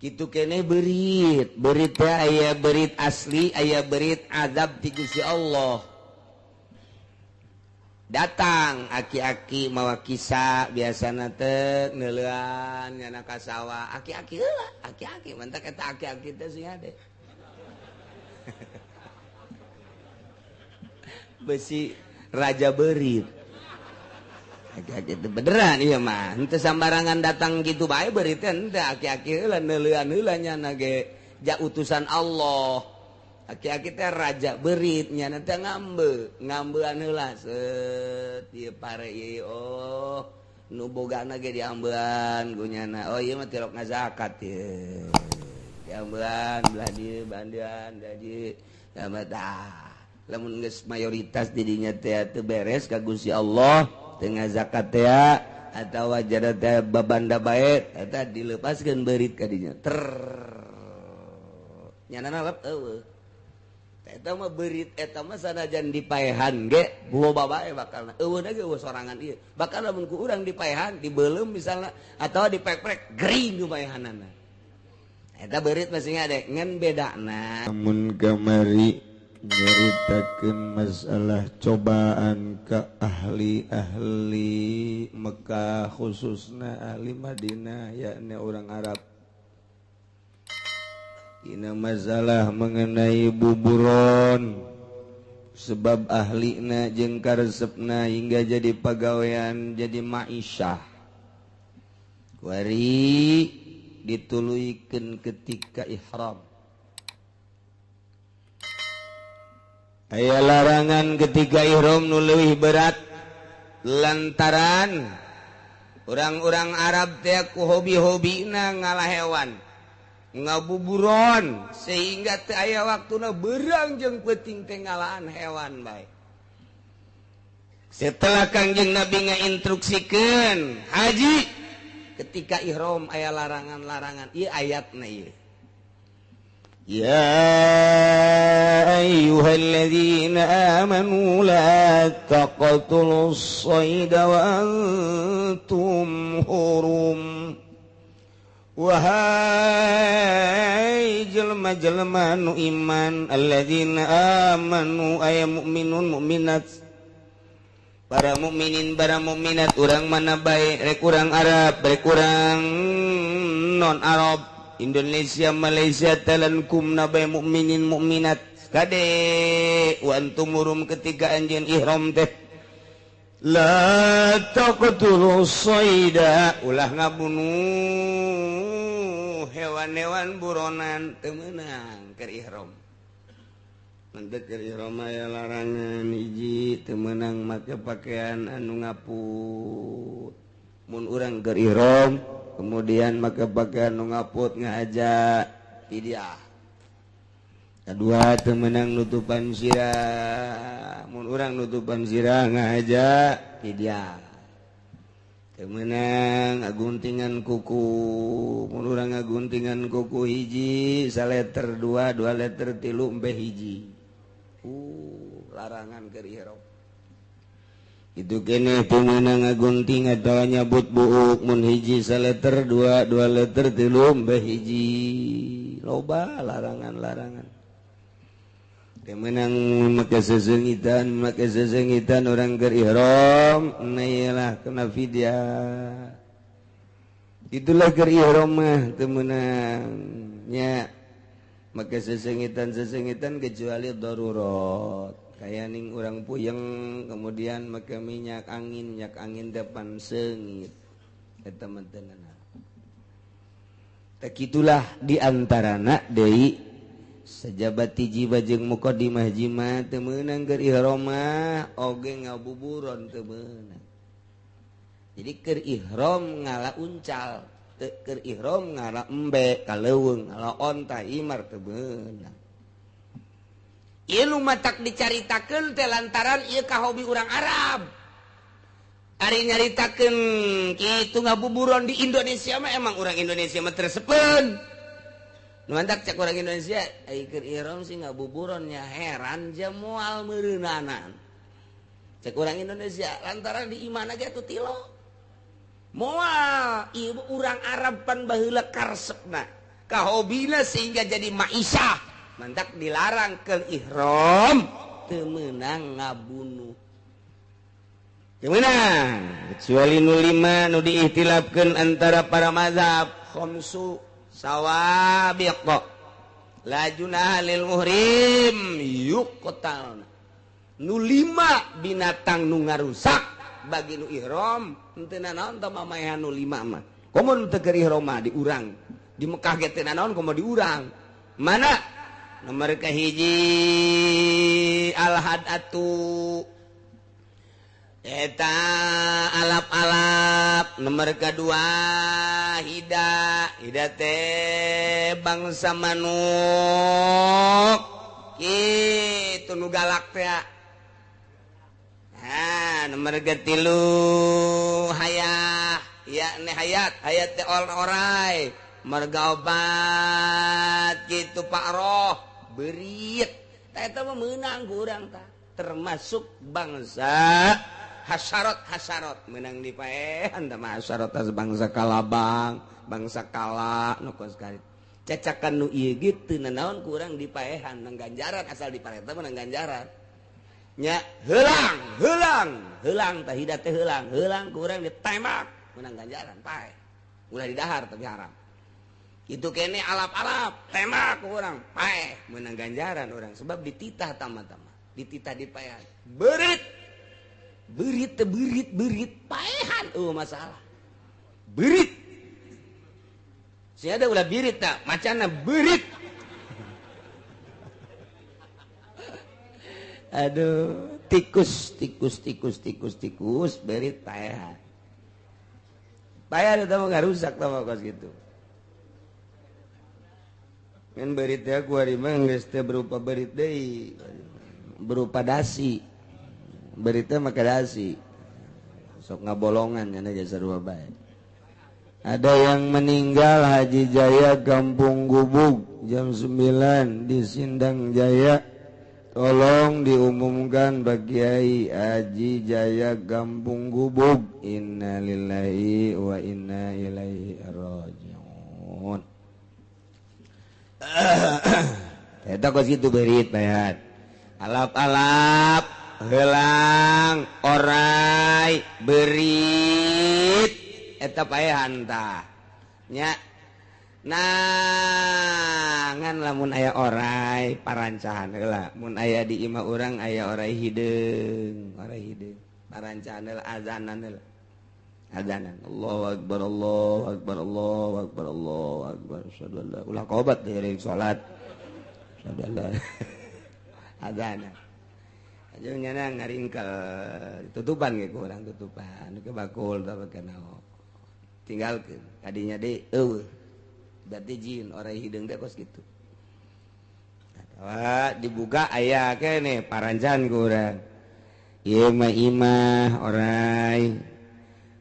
Kitu keneh berit aya berit asli aya berit azab ti Gusti Allah. Datang aki-aki mawa kisah biasana teh neulean nyana ka sawah aki-aki heula aki-aki mantak eta aki-aki teh sing ade besi raja berit aki-aki teh beneran ieu mah henteu sambarangan datang kitu bae berit teh henteu aki-aki heula neulean heula nyana ge ja utusan Allah. Aki-aki teh raja berit nyana teh ngambean heula set ieu pare ieu oh nu bogana ge diambean ku nyana oh ieu mah tirok ngazakat ieu diambean belah dieu bandean da dieu tah lamun geus mayoritas di dinya teh teu beres ka Gusti Allah teu ngazakat teh atawa jada teh babanda bae eta dileupaskeun berit ka dinya nyana lep eueuh eta mah berit eta mah sanajan dipaehan ge loba bae bakalna eueuna ge eueuh sorangan ieu bakal lamun ku urang dipaehan dibeulem misalna atawa dipek-pek gering ku paehanana eta berit masih ade ngan bedana namun kamari nyaritakeun masalah cobaan ka ahli-ahli Mekah khususna ahli Madinah yakni orang Arab. Ini masalah mengenai buburon sebab ahlina jeung karesepna hingga jadi pagawean jadi ma'isyah wari dituluykeun ketika ihram aya larangan ketika ihram nu leuwih berat lantaran orang-orang Arab teh ku hobi-hobina ngalah hewan ngabuburon sehingga teu aya waktuna beurang jeung peuting teh ngalahan hewan bae. Setelah Kangjeng Nabi ngainstruksikeun haji ketika ihram aya larangan-larangan ieu ayatna ieu. Ya ayyuhalladzina amanu la taqtulus sayda wa antum hurum. Wahai jelema-jelema nu iman alladzina amanu ay mukminun mukminat para mukminin para mukminat urang mana bae rek urang Arab rek urang non Arab Indonesia Malaysia talankum nabae mukminin mukminat kade wa antum murum ketika anjeun ihram teh la taqtulus sayda ulah ngabunuh hewan-hewan buronan teu meunang keur ihram. Mantep keur ihram aya larangan hiji teu meunang make pakaian anu ngaput. Mun urang keur ihram kemudian make pakaian anu ngaput ngahaja fidyah. Kedua teu meunang nutupan sirah. Mun urang nutupan sirah ngahaja fidyah. Teu meunang ngaguntingan kuku. Mun urang ngaguntingan kuku hiji saleter dua leter tilu embe hiji. Larangan keur ihram. Itu keneh teu meunang ngagunting atawa nyabut buuk mun hiji saleter dua leter tilu embe hiji. Loba larangan-larangan. Menang make sesengitan orang keur ihram nailah kena fidyah. Itulah keur ihram mah teu meunang nya make sesengitan kecuali darurat. Kaya ning urang puyeng kemudian make minyak angin depan seungit eta mah teu naon. Tak itulah diantarana deui sajabat hiji bajeng muqaddimah jima teu meunang keur ihram mah oge ngabuburon teu meunang. Jadi keur ihram ngala uncal, keur ihram ngala embe kaleuweung, ngala onta imar teu meunang. Ieu nu matak dicaritakeun teh lantaran ieu kahobi urang Arab. Ari nyaritakeun kitu ngabuburon di Indonesia mah emang urang Indonesia mah treseupeun. Nuandak cek orang Indonesia, keur ihram sih ngabuburon nya heran ja moal meureunanan. Cek orang Indonesia lantaran di imana ge atuh tilo. Moal ieu urang Arab pan baheula karesepna. kahobina sehingga jadi ma'isyah mantak dilarang ke ihram teu meunang ngabunuh teu meunang kecuali nu lima nu diihtilafkeun antara para mazhab khamsu sawabiq la junaha lil muhrim yuqtal nu lima binatang nu ngarusak bagi nu ihram henteu naon tah mamaehan nu lima mah komo teu keur ihram mah diurang di Mekah ge teu naon komo diurang mana nomor kahiji al-hadatu eta alap-alap nomor kedua hida teh bangsa manuk kitu nu galak teh nomor ketilu hayat yakni hayat teh orai marga obat gitu Pak Roh berit eta mah meunang ku urang tah termasuk bangsa hasarot menang dipaehan tah mah hasarot bangsa kalabang bangsa kala nu kos karit cacakan nu ieu ge teu nanaon ku urang dipaehan nang ganjaran asal dipareta menang ganjaran nya heulang tah hidat teh heulang ku urang ditembak menang ganjaran pae ulah didahar tapi haram itu kene alap-alap tembak ku urang pae menang ganjaran urang sebab dititah tama-tama dititah dipaehan berit paehan masalah berit si ada ulah birit tak macana berit aduh tikus berit paehan itu mah rusak tama kos gitu kan berit teh ku ari mah geus teh berupa berit deui berupa dasi berit teh make dasi sok ngabolongan nya geus sarua bae ada yang meninggal Haji Jaya Kampung Gubug jam 9 di Sindang Jaya tolong diumumkan bagi Kiai Haji Jaya Kampung Gubug innalillahi wa inna ilaihi rajiun eta kos kitu berit bayat alap-alap heulang orai berit eta paehan tah nya nah ngan lamun aya orai parancahan heula mun aya di imah urang aya orai hideung parancahan heula azanan heula azanan Allahu akbar asyhadu an la ulah qobat dari salat asyhadu azanan ajeung nyana ngaringkel tutupan ge ku urang tutupan ke bakul tah kenao tinggalkeun kadinya deui eueuh berarti jin orai hideung teh kos kitu atawa dibuka aya keneh parancan ku urang ieu mah imah orai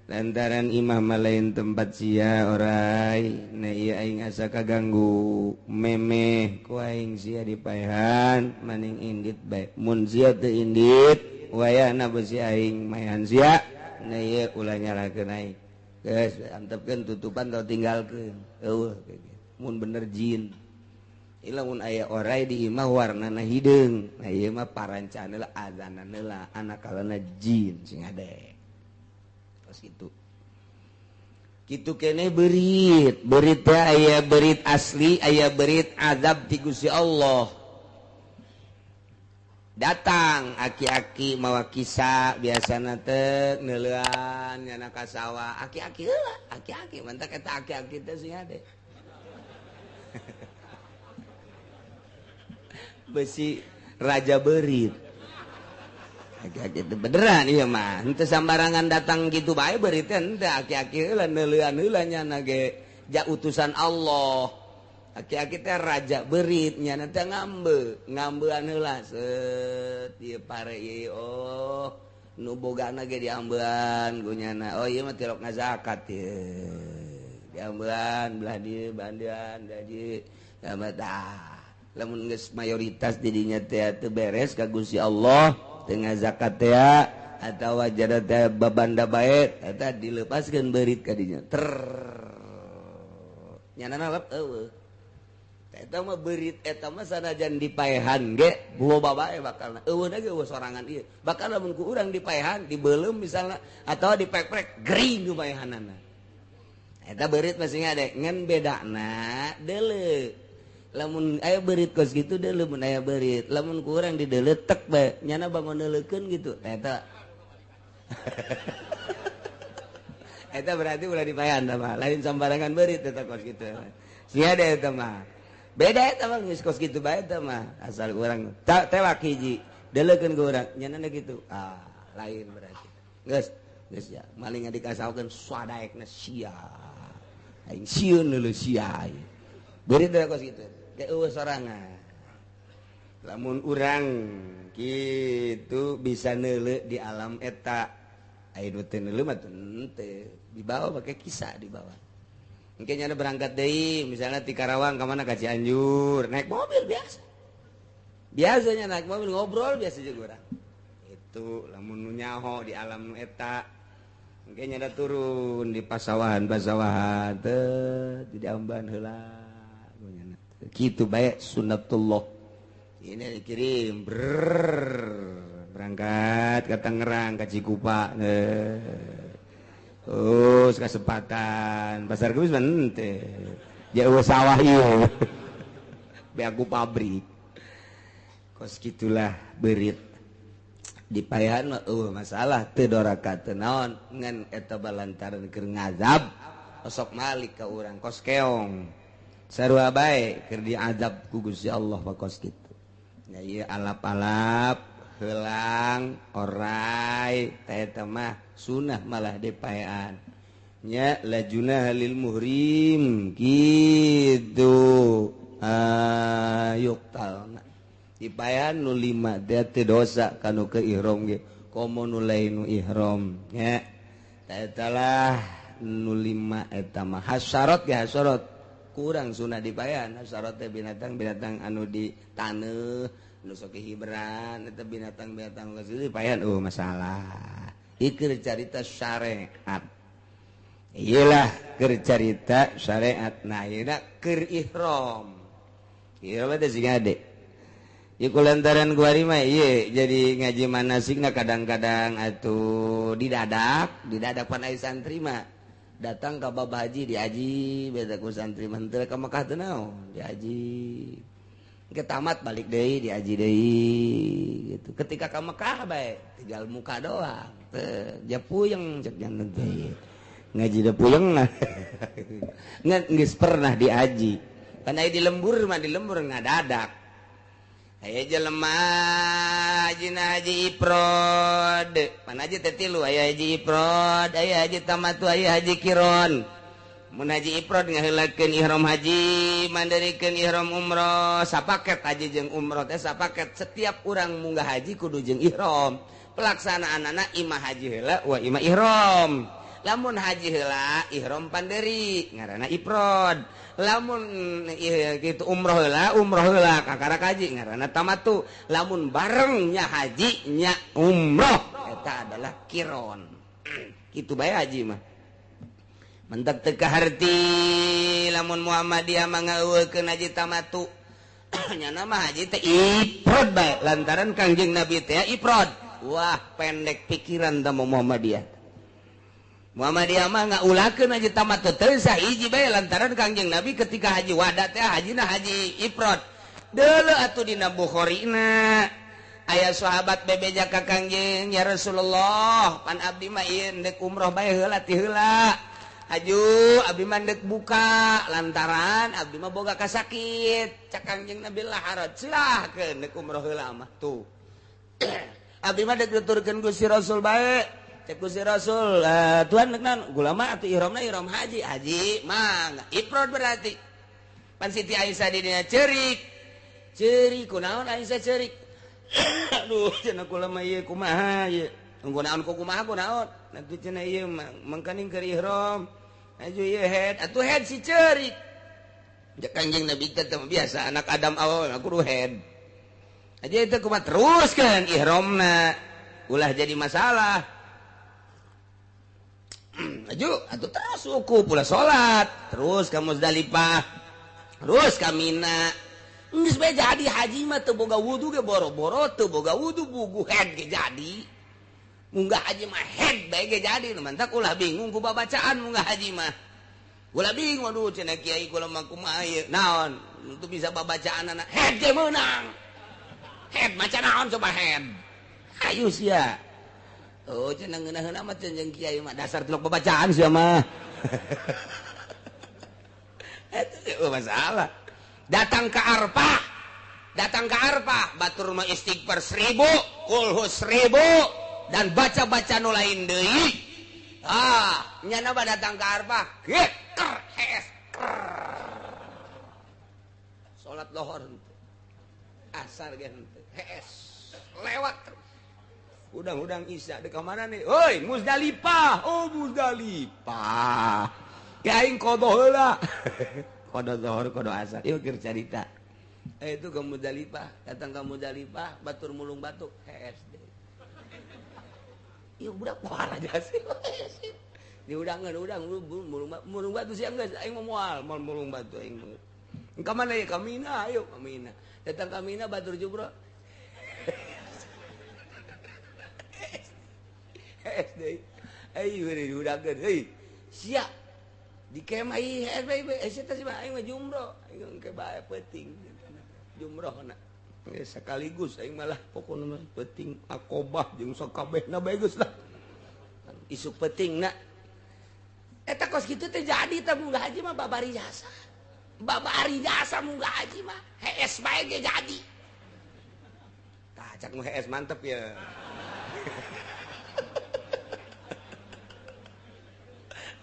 lantaran imah mah lain tempat sia orai na ieu aing asa kaganggu memeh ku aing sia dipaehan maning indit bae mun sia teu indit wayahna beusi aing maehan sia na ieu ulah nyalakeun aing geus antepkeun tutupan tong tinggalkeun eueuh mun bener jin ieu mun aya orai di imah warnana hideung nah ieu mah parancan heula azanan heula anakalana jin sing ade tos kitu kitu keneh berit teh aya berit asli aya berit azab ti Gusti Allah datang aki-aki mawa kisah biasana teh neuleuan nyana ka sawah aki-aki heula aki-aki mantak eta aki-aki teh sing ade besi raja berit aki-aki teh beneran ieu mah henteu sambarangan datang gitu bae berit teh henteu aki-aki heula neuleuan heula nyana ge ja utusan Allah aki-aki teh raja berit nyana teh ngambean heula set ieu pare ieu oh nu bogana ge diambean ku nyana oh ieu mah tilok ngazakat ieu diambean belah dieu bandean da dieu tah lamun geus mayoritas di dinya teh teu beres ka Gusti Allah teu ngazakat teh atawa jada teh babanda bae eta dileupaskeun berit ka dinya nyana lep eueuh eta mah beurit eta mah sanajan dipaehan ge loba bae bakalna eueuna ge sorangan ieu bakal lamun ku urang dipaehan dibeulem misalna atawa dipek-pek gering ku paehanana eta beurit masih ngade ngan bedana deuleu lamun aya beurit kos gitu deuleu mun aya beurit lamun ku urang dideuleu tek bae nyana bangun deuleukeun gitu eta eta berarti ulah dipaehan tah mah lain sambarangan beurit eta kos gitu sia ada eta mah beda eta mah geus kos kitu bae eta mah asal urang tewak hiji deuleukeun ku urang nyanana kitu lain berarti geus ya maling dikasaokeun swadaekna sia aing sieun heuleuh sia beurit teh kos kitu ge eueuh sorangan lamun urang kitu bisa neuleuh di alam eta aya nu teu neuleuh mah teu dibawa pakai kisah dibawa mungkin ada berangkat deui misalnya di Karawang ke mana ka Cianjur naik mobil biasanya naik mobil ngobrol biasa juga urang itu lamun nu nyaho di alam nu eta mungkin ada turun di pasawahan teh di amban heula kitu bae sunnatullah ini dikirim berangkat ka Tangerang ka Cikupa kesempatan pasar geus mente jauh sawah ieu be aku pabrik kos gitulah beurit dipaehan mah masalah teu doraka teu naon ngan eta balantaran keur ngazab sok malik ka urang kos keong sarua bae keur diazab ku Gusti Allah pa kos kitu nya ieu alap-alap helang orai eta mah sunah malah dipaean nya lajuna halil muhrim gitu yuktalna dipaean nu 5 teh dosa kanu ke ihram ge komo nu lain nu ihram nya eta lah nu 5 eta mah hasyarat ge hasyarat kurang sunah dipaean hasyarat teh binatang-binatang anu di taneuh nu sok hiberan eta binatang-binatang geus dipaean masalah ikir carita syariat iyalah keur carita syariat nah ieu keur ihram ieu mah teh sing ade ieu kulantaran kuari mah ieu jadi ngaji manasikna kadang-kadang atuh didadak pan aya santri mah datang ka bab haji diaji beda ku santri mah teu ka Mekah teu naon diaji ketamat balik deui diaji deui gitu ketika ka Mekah bae tinggal muka doang teu puyeng cek janten teh ngaji da puyeng ngan geus pernah diaji pan aya di lembur mah di lembur ngadadak aya jelema hajina haji ifrad pan haji teh tilu aya haji ifrad aya haji tamatu aya haji kiron mun haji ifrad ngaheulakeun ihram haji mandarikeun ihram umroh sapaket haji jeung umroh teh sapaket setiap urang munggah haji kudu jeung ihram pelaksanaanana imah haji heula wa imah ihram lamun haji heula ihram panderi ngaranna ifrad lamun kitu umroh heula kakarak haji ngaranna tamatu lamun bareng nya haji nya umroh eta adalah kiron kitu bae haji mah mentek teu kaharti lamun Muhammadiyah mah ngeueukeun haji tamatu nyana mah haji teh ifrad bae lantaran Kangjeng Nabi teh ifrad wah pendek pikiran da Muhammadiyah mah ngaulakeun haji tamatu teu sahiji bae lantaran Kangjeng Nabi ketika haji wada teh hajina haji ifrad deuleu atuh dina Bukhari-na aya sahabat bebeja ka Kangjeng ya Rasulullah pan abdi mah ieu deuk umroh bae heula ti heula aju abdi mah deuk buka lantaran abdi mah boga kasakit cak Kangjeng Nabi lah haraj silahkeun deuk umroh heula mah tuh abdi mah deuk nuturkeun Gusti Rasul bae cek Gusti Rasul tuan deuk naon gula mah atuh ihramna ihram haji mah ifrad berarti pan Siti Aisyah di dinya ceurik kunaon Aisyah ceurik aduh cenah kula mah ieu kumaha ieu nggunaon ku kumaha kunaon atuh cenah ieu mangkaning keur ihram aju ieu atuh head si ceurik cek Kangjeng Nabi teh biasa anak Adam awal kudu head aja itu kumaha teruskeun ihramna ulah jadi masalah aju atuh terus uku pula salat terus ka Muzdalifah terus kamina geus bae jadi haji mah teu boga wudu ge boro-boro teu boga wudu bugu head ge jadi munggah haji mah head bae ge jadi mantak ulah bingung ku babacaan munggah haji mah ulah bingung aduh cenah kiai kula mah kumaha ieu naon untuk bisa babacaan anak head ge meunang head maca naon coba head ayo sia oh cenah ngeunah-ngeunah mah cenah kiai mah dasar tilok babacaan sia mah itu masalah datang ke Arfah batur mah istighfar 1000 kulhus 1000 dan baca-baca nu lain deui nyana ba datang ke Arfah salat lohor asar ge henteu lewat udang-udang isya di kamana nih oi Muzdalifah aing kodo heula kodo zuhur kodo asar ieu keur carita itu ke Muzdalifah datang ke Muzdalifah batur mulung batuk SD ieu budak poal aja sih diudangan mulung batu siang geus aing moal mulung batu aing ka mana ya ka Mina ayo ka Mina datang ka Mina batur jumrah SD ayo diudangan euy sia di kemah ieu eta sih aing mah jumroh aing ke bae penting jumrohna sekaligus aing malah pokona penting akobah jeung sakabehna bae geus lah isuk pentingna eta kos kitu teh jadi teh munggah haji mah babari jasa munggah haji mah hees bae ge jadi tah cak mah hees mantep ya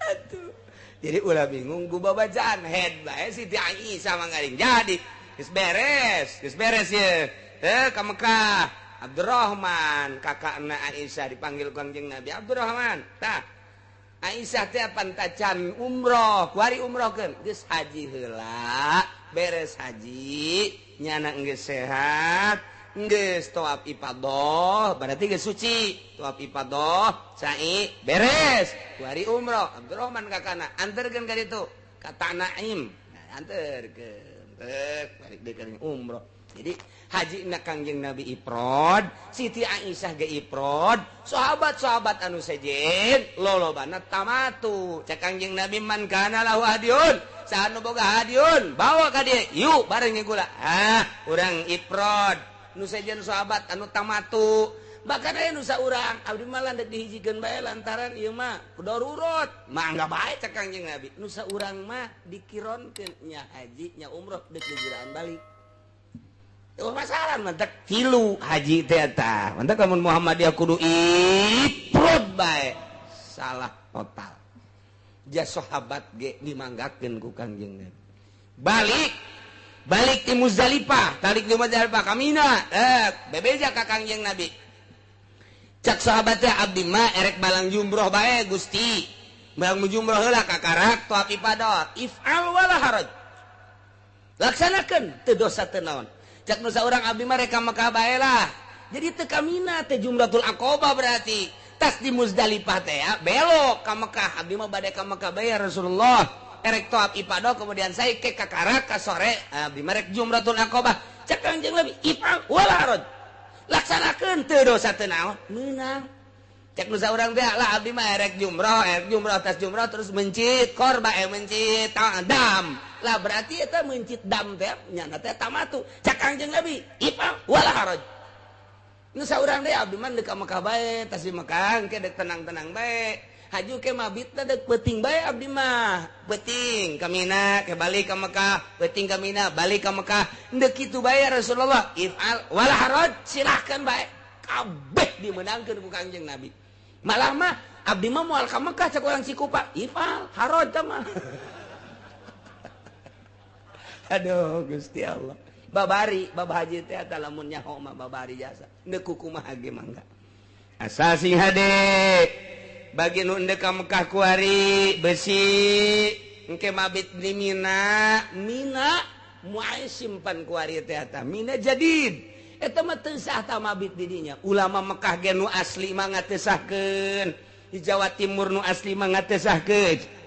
atuh jadi ulah bingung gua babacaan head bae Siti Aisyah manggaring jadi geus beres ye ka Mekah Abdurrahman kakakna Aisyah dipanggil Kangjeng Nabi Abdurrahman tah Aisyah teh pantacan umroh kuari umrohkeun geus haji heula beres haji nyana geus sehat geus tawaf ifadah berarti geus suci tawaf ifadah sa'i beres kuari umroh Abdurrahman kakana anterkeun ka ditu ka Tanaim anterkeun balik deui umroh jadi haji na Kangjeng Nabi ifrad Siti Aisyah ge ifrad sahabat-sahabat anu sejen lolobana tamatu cak Kangjeng Nabi man kana lahu hadiun saha nu boga hadiun bawa ka dieu yuk bareng gula urang ifrad nu sejen sahabat anu tamatu bahkan aya nu saurang abdi mah landek dihijikeun bae lantaran ieu mah darurat mangga bae cak Kangjeng Nabi nu saurang mah dikironkeun nya haji nya umroh deuk ngejiraan balik masalah mantek tilu haji teh tah mantek lamun Muhammadiyah kudu ifrad bae salah total jas sahabat ge dimanggakeun ku Kangjeng Nabi balik di Muzdalifah ka Mina bebeja ka Kangjeng Nabi cak sahabat teh abdi mah erek balang jumroh bae Gusti balang jumroh heula ka karak tawaf ifadah if'al wala haraj laksanakeun teu dosa teu naon cak nu saurang abdi mah rek ka Mekah bae lah jadi teu ka Mina teh Jumratul Aqabah berarti tas di Muzdalifah teh ya belok ka Mekah abdi mah bade ka Mekah bae ya Rasulullah erek tawaf ifadah kemudian saya ke karak ka sore abdi mah rek Jumratul Aqabah cak Kangjeng Nabi ifal wala haraj laksanakeun teu dosa teu naon meunang cak nu saurang teh lah abdi mah erek jumrah tas jumrah terus mencit korba mencit dam lah berarti eta mencit dam teh nyana teh tamatu cak Kangjeng Nabi ifal wala haraj nu saurang teh abdi mah deuk ka Mekah bae tas di Mekah ke deuk tenang-tenang bae haju ke mabitna deuk peuting bae abdi mah peuting ka Mina ke balik ka Mekah peuting ka Mina balik ka Mekah deuk kitu bae Rasulullah ifal wala haraj silahkan bae kabeh dimenangkeun ku Kangjeng Nabi malah mah abdi mah moal ka Mekah cak urang Cikupa ifal haraj mah aduh Gusti Allah babari bab haji teh eta lamun nyaho mah babari jasa deuk kumaha ge mangga asal sing hade bagi nu endek ka Mekah kuari besi engke mabit di Mina moal simpan kuari teh eta Mina jadid eta mah teu sah ta mabit di dinya ulama Mekah ge nu asli mah ngatesahkeun di Jawa Timur nu asli mah ngatesahkeun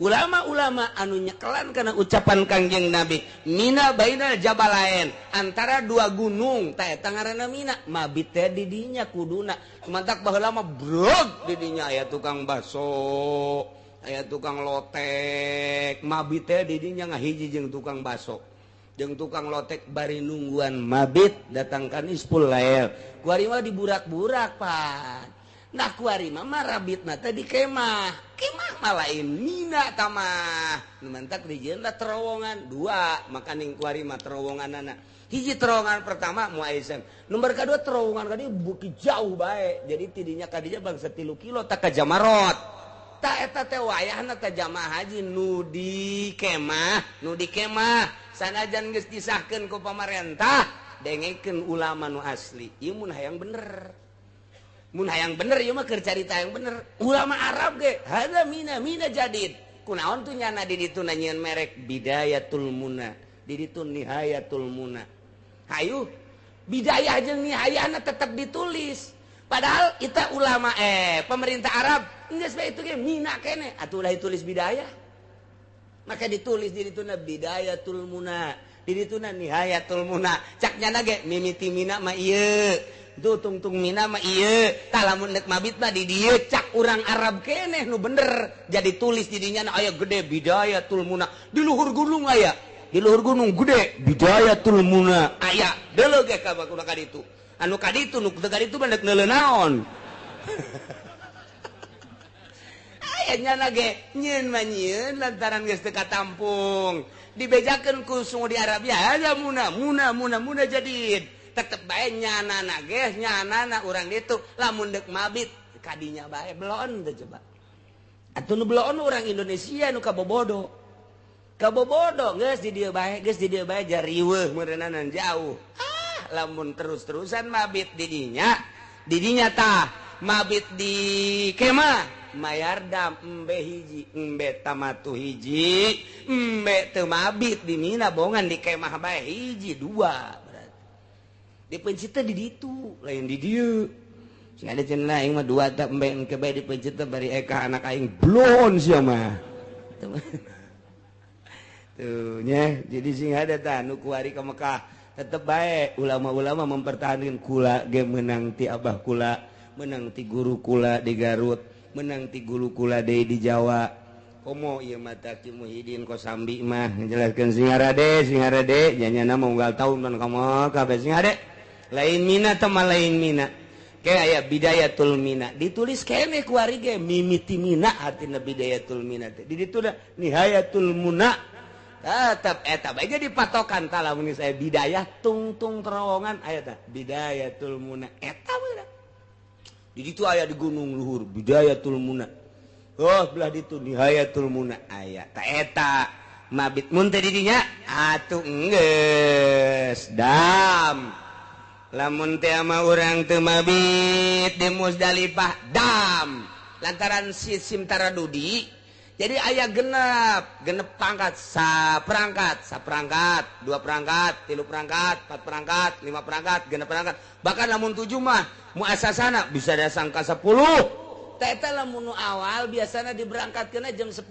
ulama-ulama anu nyekelan karena ucapan Kangjeng Nabi mina bainal jabalain antara dua gunung ta eta ngaranna mina mabit teh di dinya kuduna mantak baheula mah brog di dinya aya tukang baso aya tukang lotek mabit teh di dinya ngahiji jeung tukang baso jeung tukang lotek bari nungguan mabit datang kan ispul lael kuari mah diburak-burak pan nah kuari mah marabitna teh di kemah mah lain mina tamah mantak dijieunna terowongan dua maka ning kuari mah terowonganana hiji terowongan pertama muaizan nomor kedua terowongan kadi buki jauh bae jadi tidinya kadinya bangsa 3 kilo tak ka Jamarot ta eta teh wayahna teh jamaah haji nu di kemah sanajan geus disahkeun ku pamarentah dengekeun ulama nu asli ieu mun hayang bener ieu mah keur carita yang bener ulama Arab ge hada mina jadid kunaon tuh nyana di ditu nanyeun merek bidayatul muna di ditu nihayatul muna hayu bidayah jeung nihayana tetap ditulis padahal kita ulama pemerintah Arab geus bae itu ge mina keneh atuh ulah ditulis bidayah maka ditulis di dituna bidayatul muna di dituna nihayatul muna cak nyana ge mimiti mina mah ieu tuh tungtung mina mah ieu tah lamun nek mabit mah di dieu cak urang Arab keneh nu bener jadi tulis di dinya aya gede bidayatul muna di luhur gunung aya di luhur gunung gede bidayatul muna aya deuleu ge ka bakuna kaditu anu kaditu nu teu kaditu mah nek neuleuh naon aya nyana ge nyieun mah nyieun lantaran geus teu katampung dibejakeun ku Saudi Arabia ada muna jadid tetep bae nyanana ge nyanana urang ditu lamun deuk mabit kadinya bae belon teh coba atuh nu belon urang Indonesia nu kabobodo geus di dieu bae jariweuh meureunanan jauh lamun terus-terusan mabit di dinya tah mabit di kemah mayardam embe hiji embe tamatu hiji embe teu mabit di mina bongan di kemah bae hiji dua dipencit di ditu lain di dieu sing ada cenah aing mah dua tak embe engke bae dipencit bari eka anak aing blon sia mah tuh nya jadi sing ada tah nu kuari ka Mekah tetep bae ulama-ulama mempertahankan kula ge menang ti abah kula menang ti guru kula di Garut menang ti guru kula deui di Jawa komo ieu mata Ki Muhyiddin Kosambi mah ngajelaskeun singarade nyanyana mah unggal taun mun komo kabeh singade lain mina teman lain mina kayak aya bidayatul mina ditulis kene kuari ge mimiti mina artina bidayatul mina teh di ditu da nihayatul muna tetep eta bae jadi patokan tah lamun saya bidayah tungtung terowongan aya tah bidayatul muna eta bener di ditu aya di gunung luhur bidayatul muna oh belah ditu nihayatul muna aya tah eta mabit mun teh di dinya atuh enggeus dam lamun teh ama urang teu mabit di Musdalifah dam lantaran sistem taradudi jadi aya genep pangkat saperangkat 2 perangkat 3 perangkat 4 perangkat 5 perangkat genep perangkat bahkan lamun 7 mah muasasana bisa dasang ka 10 teh eta lamun nu awal biasana diberangkatkeunna jam 10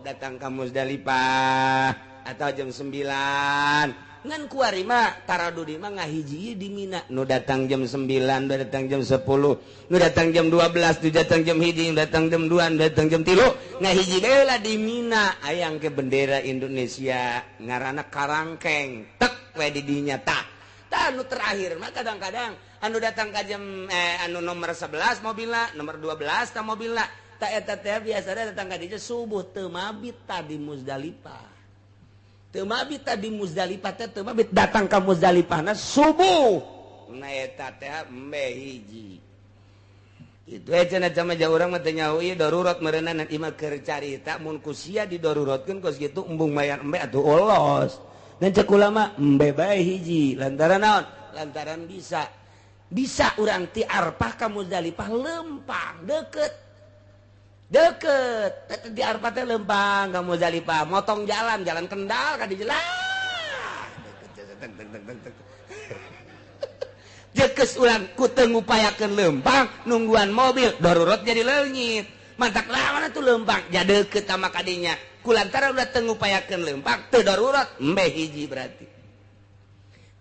datang ka Musdalifah atau jam 9 ngan kuari mah taradudi mah ngahiji di Mina nu datang jam 9 nu datang jam 10 nu datang jam 12 nu datang jam 1 nu datang jam 2 nu datang jam 3 ngahiji deula di Mina ayang ke bendera Indonesia ngaranna karangkeng tek we di dinya tah nu terakhir mah kadang-kadang anu datang ka jam anu nomor 11 mobilna nomor 12 tah mobilna tah eta teh biasana datang ka dieu subuh teu mabit tah di Musdalifah teu mabit tadi Musdalifah teh teu mabit datang ka Musdalifahna subuh na eta teh embe hiji itu cenah sama ja urang mah teh nyaho ieu darurat meureunana imah keur carita mun ku sia didarurotkeun kos kitu embung mayar embe atuh olos dan cek ulama embe bae hiji lantaran naon lantaran bisa urang ti Arfah ka Musdalifah lempang deket di Arfah teh lempang ka Musdalifah motong jalan Kendal ka di jalan jekeus urang ku teu ngupayakeun lempang nungguan mobil darurat jadi leungit mantak lawan tuh lempang jadi deket sama kadinya kulantara udah tengupayakeun lempang teu darurat embe hiji berarti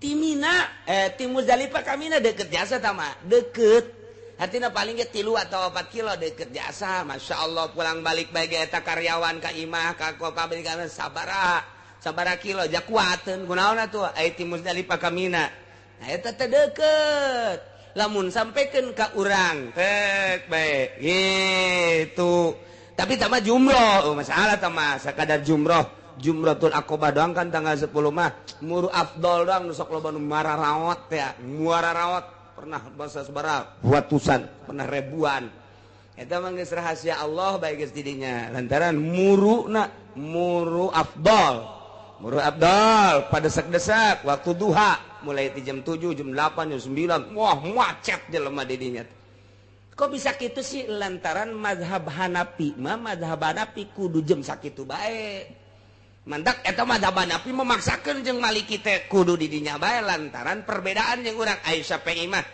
timina tim Muzdalifah kamina deket jasa tama deket artinya paling ge 3 atau 4 kilo deket jasa Masya Allah pulang balik baik eta karyawan ka imah ka pabrik kana sabara kilo jak kuateun kunaon atuh aya tim Muzdalifah kamina nah eta teh deket lamun sampaikan ke urang tek baik gitu tapi tambah jumroh masalah tambah sekadar jumrohtul Aqobah doang kan tanggal 10 mah muru afdol doang nusok loba nu muara rawat ya muara rawat pernah bahasa sebarang ratusan pernah ribuan eta mah geus rahasia Allah bae geus didinya lantaran muru afdol pada desak-desak waktu duha mulai di jam 7, jam 8, jam 9 wah macet jelema didinya kok bisa gitu sih lantaran mazhab Hanafi kudu jam sakitu bae mandak eta mazhab Hanafi memaksakeun jeung Maliki teh kudu didinya bae lantaran perbedaan jeung urang Aisyah Shafi'i mah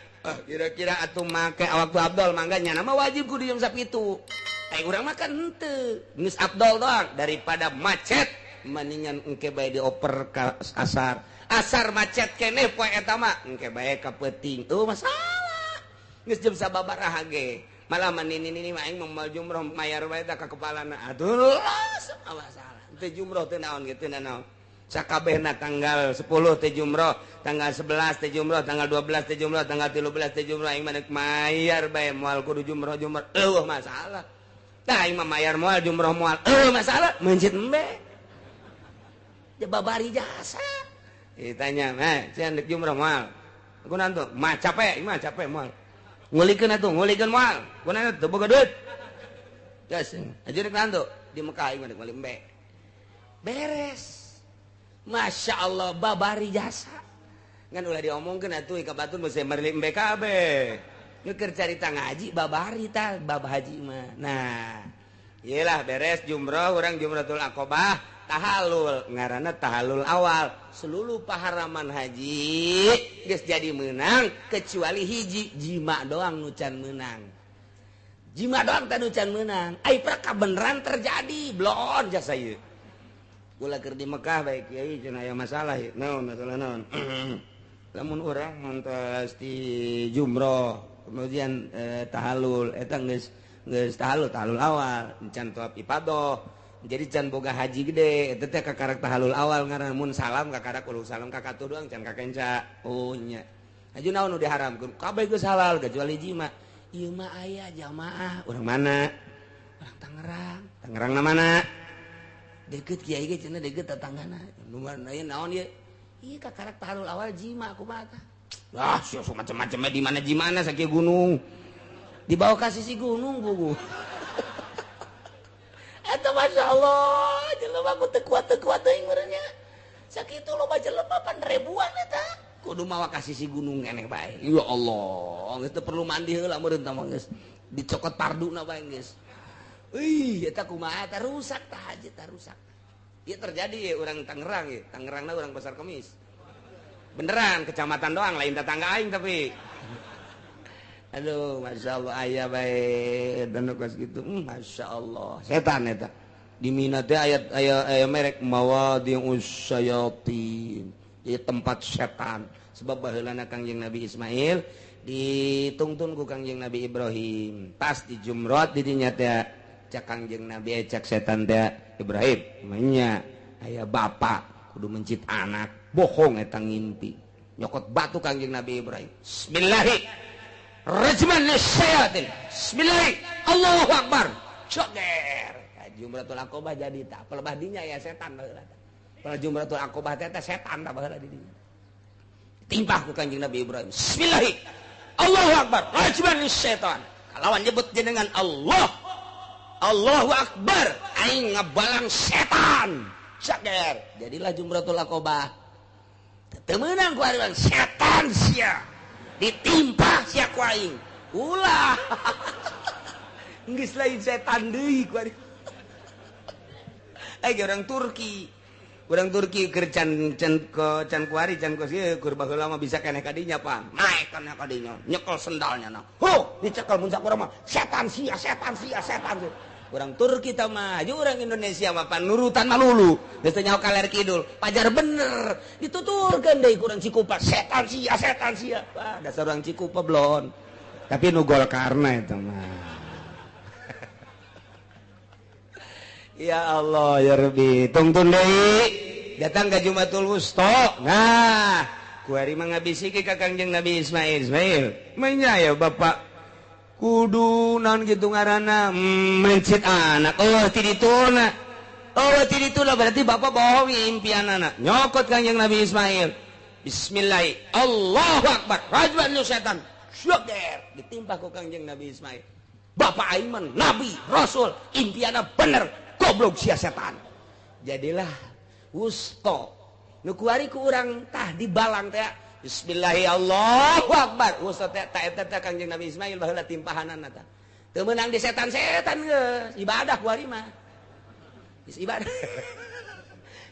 kira-kira atuh make waktu abdol mangga nya nama wajib kudu jam sakitu urang mah kan henteu geus abdol doang daripada macet mendingan engke bae dioper ka asar macet keneh poe eta mah engke bae ka peuting masalah geus jam sababaraha ge malah manini mah aing moal jumroh mayar bae ka kepalana atuh masalah teh jumroh teh naon gitu naon sakabehna tanggal 10 teh jumroh tanggal 11 teh jumroh tanggal 12 teh jumroh tanggal 13 teh jumroh aing mah mayar bae moal kudu jumroh masalah tah aing mah mayar moal jumroh moal masalah mencit embe babari jasa ditanya cian dek jumrah moal kunaon tuh mah capek moal ngulikeun moal kunaon teu boga duit geus ajeun dek nantu di Mekah ieu dek balik embe beres Masya Allah babari jasa ngan ulah diomongkeun atuh ka batur mesti marli embe kabeh ngeukeun carita ngaji babari tah bab haji mah nah iyalah beres jumrah urang jumratul Aqobah tahalul ngaranna tahalul awal seluruh paharaman haji geus jadi menang kecuali hiji jima doang nu can menang jima doang teh nu can menang ai prakah beneran terjadi blon jasa ieu ulah keur di Mekah bae kiai cenah aya masalah ieu naon masalah naon lamun urang mantos di jumrah kemudian tahalul eta geus tahalul awal can tawaf ifadah jadi can boga haji gede eta teh kakarak tahalul awal ngaranna mun salam kakarak ulah salam ka katu doang can ka kenca oh nya aju naon nu diharamkeun kabeh geus halal kecuali jima ieu mah aya jamaah urang mana urang Tangerang na mana deket kiai ge cenah deket tetanggana nu aya naon ieu ieu kakarak tahalul awal jima kumaha tah ah sia macam-macam di mana jimana sakieu gunung dibawa ka sisi gunung buku eta Masya Allah jelema ku teu kuat teuing meureunnya sakitu loba jelema pan ribuan eta kudu mawa ka sisi gunung keneh bae ya Allah geus teu perlu mandi heula meureun tah mah geus dicokot parduna bae geus eta kumaha eta rusak tah haji tah rusak ieu terjadi ya urang Tangerang ya Tangerangna urang Pasar Kemis beneran kecamatan doang lain tetangga aing tapi aduh Masya Allah ayah baik dan nukas gitu Masya Allah setan eta di Mina teh ayat merek mawadi'us syayatin jadi tempat setan sebab baheulana Kangjeng Nabi Ismail ditungtun ku Kangjeng Nabi Ibrahim pas di jumrah di dinya teh cak Kangjeng Nabi cak setan teh Ibrahim nya aya bapak kudu mencit anak bohong eta ngimpi nyokot batu Kangjeng Nabi Ibrahim bismillahirrahmanirrahim rajman lisyayatin bismillah Allahu akbar joger jumratul Aqobah jadi tak pelebah dinya ya setan baheula tah jumratul Aqobah teh setan tah baheula di dinya timpah ku Kanjeng Nabi Ibrahim bismillah Allahu akbar rajman lisyaitan kalawan nyebut jenengan Allah Allahu akbar aing ngabalang setan joger jadilah jumratul Aqobah teu meunang ku ari setan sia ditimpa sia ku aing ulah geus lain setan deui ku ari orang Turki Urang Turki keur can kuari can kos ieu keur baheula mah bisa keneh kadinya pan. Naik keneh kadinya, nyekel sendalnya na. Dicekel mun sakurang mah setan sia. Urang Turki tah mah, jeung urang Indonesia mah pan nurutan mah lulu. Geus teh nyaho kaler kidul, pajar bener. Dituturkeun deui ku urang Cikupa, setan sia. Wah, dasar urang Cikupa blon. Tapi nu gol karna eta mah. Ya Allah ya Rabbi, tungtun deui datang ke Jumatul Wusta. Nah, kuari mah ngabisi ke Kangjeng Nabi Ismail. Manya ya Bapak kudu naon gitu ngaranna mencit anak. Ti dituna. Ti dituna berarti Bapak bawa impianana. Nyokot Kangjeng Nabi Ismail. Bismillah. Allahu Akbar. Rajwan lu setan. Syukur ditimpa ku Kangjeng Nabi Ismail. Bapak Aiman, Nabi, Rasul, impiana bener. Goblok sia setan. Jadilah wusta. Nu kuari ku urang tah dibalang teh. Bismillahirrahmanirrahim. Wusta teh ta eta teh Kangjeng Nabi Ismail baheula timpahanana tah. Teu meunang di setan-setan geus. Ibadah kuari mah. Geus ibadah.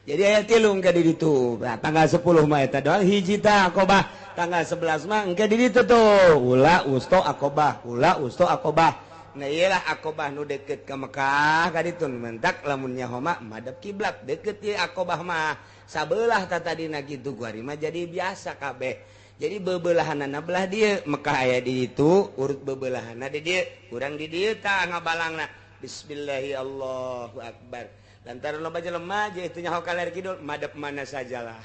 Jadi aya 3 engke di ditu. Nah, tanggal 10 mah eta doang hiji tah Aqobah. Tanggal 11 mah engke di ditu tuh. Ula wusta Aqobah. Nah iyalah Aqobah nu deket ke Mekah kaditun mentak lamun nyaho mah madep kiblat deket ieu Aqobah mah sabelah tadina kitu kuari mah jadi biasa kabeh. Jadi bebelahanana belah dieu Mekah aya di ditu urut bebelahanna di dieu urang di dieu tah ngabalangna bismillahirrahmanirrahim Allahu akbar. Lantaran loba jelema je itu nyaho kaler kidul madep mana sajalah.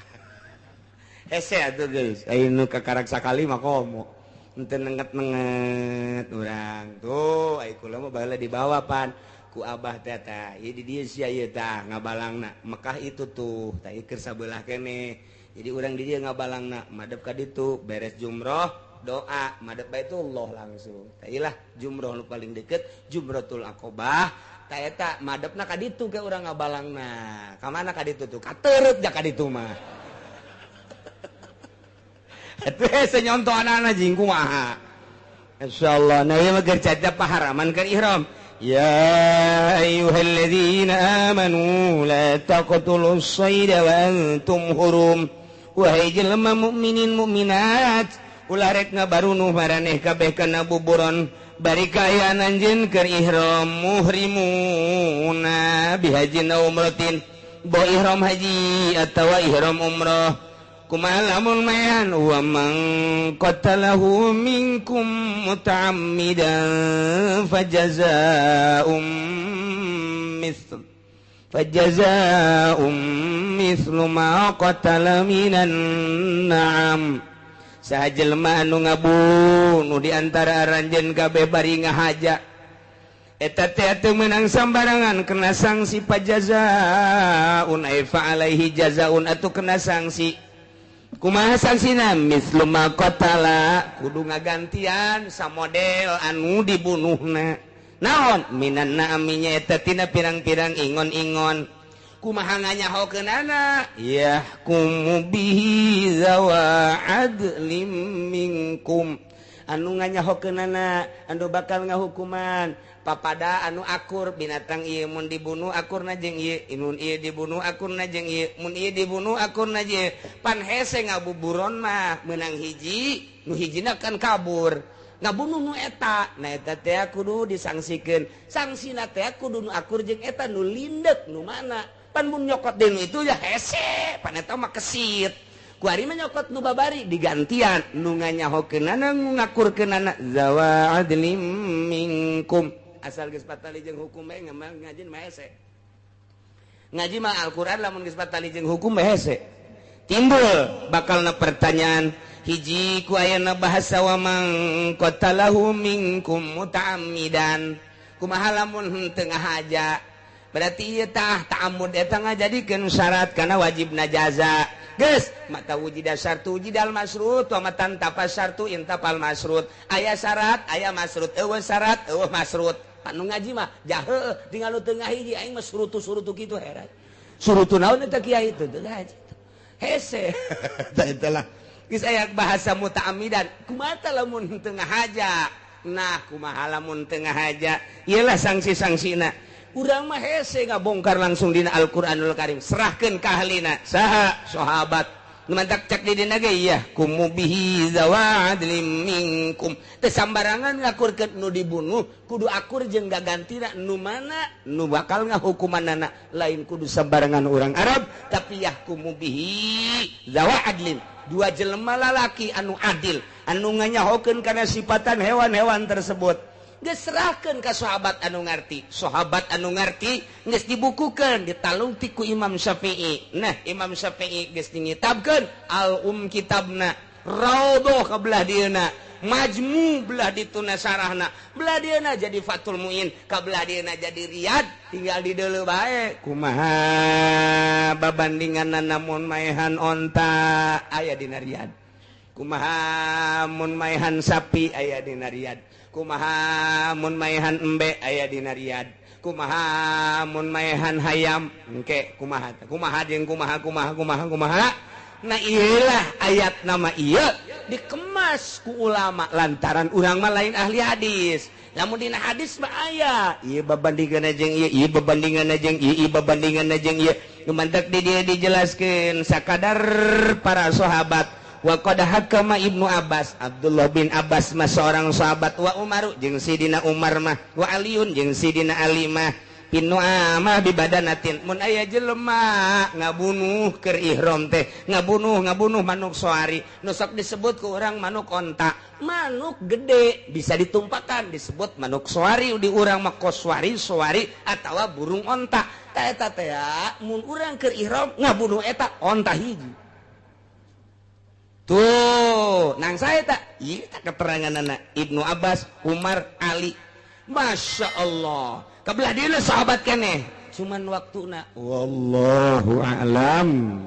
Hese atuh geus anu kakarak sakali mah komo. Ente nenget urang tuh ai kula mah baheula dibawa pan ku abah teh tah ieu di dieu sia ieu tah ngabalangna Mekah itu tuh tah keur sabelah keneh jadi urang di dieu ngabalangna madep ka ditu beres jumroh doa madep Baitullah langsung tah iyalah jumroh nu paling deket Jumratul Aqobah tah eta madepna ka ditu ke urang ngabalangna ka mana ka ditu tuh ka teureut ja ka ditu mah. Itu senyonto anak-anak jing kumaha. Insyaallah nah ieu mah keur caca paharaman keur ihram. Ya ayyuhalladzina amanu la taqtulus sayda wa antum hurum. Wahai jelema mukminin mukminat, ulah rek ngabarunuh maraneh kabeh kana buburon bari kaayaan anjeun keur ihram muhrimuna bihajin aw umratin. Bo ihram haji atawa ihram umrah. Kumaha lamun mayan wa man qatalahu minkum muta'ammidan fajaza'um mithlu ma qatala minan na'am. Saha jelema anu ngabunuh di antara aranjeun kabeh bari ngahaja eta teh teu meunang sambarangan kena sanksi pajazaun ay fa alaihi jazaun atuh kena sanksi. Kumaha sangsina mislu ma qatala kudu ngagantian sa model anu dibunuhna naon minan naaminya eta tina pirang-pirang ingon-ingon kumaha nganyahokeunana yahkumu bihi zawa adlim minkum anu nganyahokeunana anu bakal ngahukuman papada anu akur binatang ieu mun dibunuh akurna jeung ieu mun ieu dibunuh akurna jeung ieu mun ieu dibunuh akurna jeung pan hese ngabuburon mah meunang hiji nu hijina kan kabur ngabunuh nu eta nah eta teh kudu disangsikeun sangsina teh kudu nu akur jeung eta nu lindek nu mana pan mun nyokot deui itu ya hese pan eta mah kesit kuari mah nyokot nu babari digantian nu nganyahokeunana nu ngakurkeunana zawa adlim minkum asal geus patali jeung hukum bae ngaji mah hese ngaji mah Al-Qur'an lamun geus patali jeung hukum bae hese timbul bakalna pertanyaan hiji ku ayeuna bahasa wa man qatalahu minkum muta'ammidan kumaha lamun henteu ngahaja berarti ieu tah ta'ammud eta ngajadikeun syarat kana wajibna jaza geus mata wujida syartu wujidal masrut wa matan tapas syartu intapal masrut aya syarat aya masrut eueuh syarat eueuh masrut anu ngaji mah jaheuh tinggal nu teu ngahiji aing mah surutu kitu heran surutu naon eta kiai teu ngaji hese eta lah geus aya bahasa muta'ammidan kumaha lamun teu ngahaja nah kumaha lamun teu ngahaja iyalah sanksi-sangsina urang mah hese ngabongkar langsung dina Al-Qur'anul Karim serahkeun ka ahlina saha sahabat nu mantak cek di dina ge ya kumubihi zawadlim minkum teu sambarangan ngakurkeun nu dibunuh kudu akur jeung gagantina nu mana nu bakal ngahukumanana lain kudu sambarangan urang Arab tapi yahkumubihi zawadlim dua jelema lalaki anu adil anu nganyahokeun kana sifatan hewan-hewan tersebut geus serahkeun ka sahabat anu ngarti geus dibukukeun ditalung ti ku Imam Syafi'i. Nah Imam Syafi'i geus dingitabkeun kitabna Raudhah ka belah dieuna Majmu belah dituna sarahna belah dieuna jadi Fathul Muin ka belah dieuna jadi Riyad tinggal di deuleu bae kumaha babandinganna namun maehan onta aya dina Riyad kumaha mun maehan sapi aya dina Riyad kumaha mun maehan embe aya dina Riyad kumaha mun maehan hayam engke kumaha jeung kumaha nah iyalah ayat nama iya dikemas ku ulama lantaran urang mah lain ahli hadis lamun dina hadis mah aya ieu babandinganna jeung ieu babandinganna jeung ieu babandinganna jeung ieu mantak di dieu dijelaskeun sakadar para sahabat wa qad hakama Ibnu Abbas Abdullah bin Abbas mah seorang sahabat wa Umar jeung Sidina Umar mah wa Aliun jeung Sidina Ali mah pinu amah bibadanatin mun aya jelema ngabunuh keur ihram teh ngabunuh manuk soari nu sok disebut ku urang manuk onta manuk gede bisa ditumpakan disebut manuk soari di urang mah koswari soari atawa burung onta ta eta teh mun urang keur ihram ngabunuh eta onta hiji tuh nang saya tak iya tak keterangan anak Ibnu Abbas Umar Ali Masya Allah kebelah dia sahabat keneh cuman waktuna wallahu a'lam